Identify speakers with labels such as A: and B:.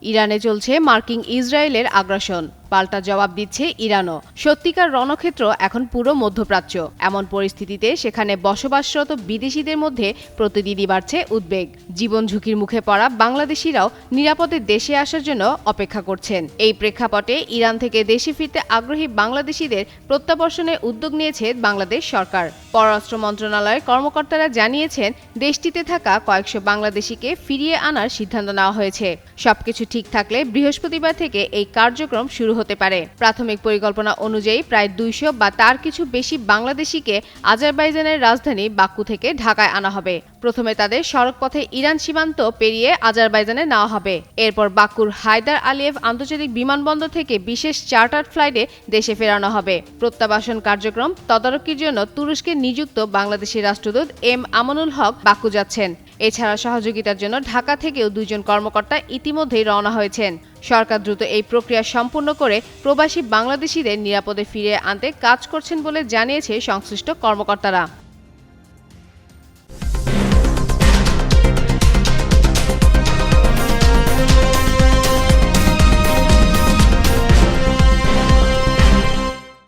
A: ইরানে চলছে মার্কিন ইসরায়েলের আগ্রাসন, পাল্টা জবাব দিচ্ছে ইরানও। সত্যিকার রণক্ষেত্র এখন পুরো মধ্যপ্রাচ্য। এমন পরিস্থিতিতে সেখানে বসবাসরত বিদেশিদের মধ্যে প্রতিদিনই বাড়ছে উদ্বেগ। জীবন ঝুঁকির মুখে পড়া বাংলাদেশিরাও নিরাপদে দেশে আসার জন্য অপেক্ষা করছেন। এই প্রেক্ষাপটে ইরান থেকে দেশে ফিরতে আগ্রহী বাংলাদেশিদের প্রত্যাবর্তনের উদ্যোগ নিয়েছে বাংলাদেশ সরকার। পররাষ্ট্র মন্ত্রণালয়ের কর্মকর্তারা জানিয়েছেন, দেশটিতে থাকা কয়েকশো বাংলাদেশিকে ফিরিয়ে আনার সিদ্ধান্ত নেওয়া হয়েছে। সবকিছু ঠিক থাকলে বৃহস্পতিবার থেকে এই কার্যক্রম শুরু হতে পারে। প্রাথমিক পরিকল্পনা অনুযায়ী প্রায় 200 বা তার কিছু বেশি বাংলাদেশিকে আজারবাইজানের রাজধানী বাকু থেকে ঢাকায় আনা হবে। প্রথমে তাদের সড়কপথে ইরান সীমান্ত পেরিয়ে আজারবাইজানে নেওয়া হবে। এরপর বাকুর হায়দার আলিয়েভ আন্তর্জাতিক বিমানবন্দর থেকে বিশেষ চার্টার্ড ফ্লাইটে দেশে ফেরানো হবে। প্রত্যাবাসন কার্যক্রম তদারকির জন্য তুরস্কে নিযুক্ত বাংলাদেশি রাষ্ট্রদূত এম আমানুল হক বাকু যাচ্ছেন। এছাড়া সহযোগিতার জন্য ঢাকা থেকেও 2 জন কর্মকর্তা ইতিমধ্যেই রওনা হয়েছেন। সরকার দ্রুত এই প্রক্রিয়া সম্পূর্ণ করে প্রবাসী বাংলাদেশিদের নিরাপদে ফিরিয়ে আনতে কাজ করছেন বলে জানিয়েছে সংশ্লিষ্ট কর্মকর্তারা।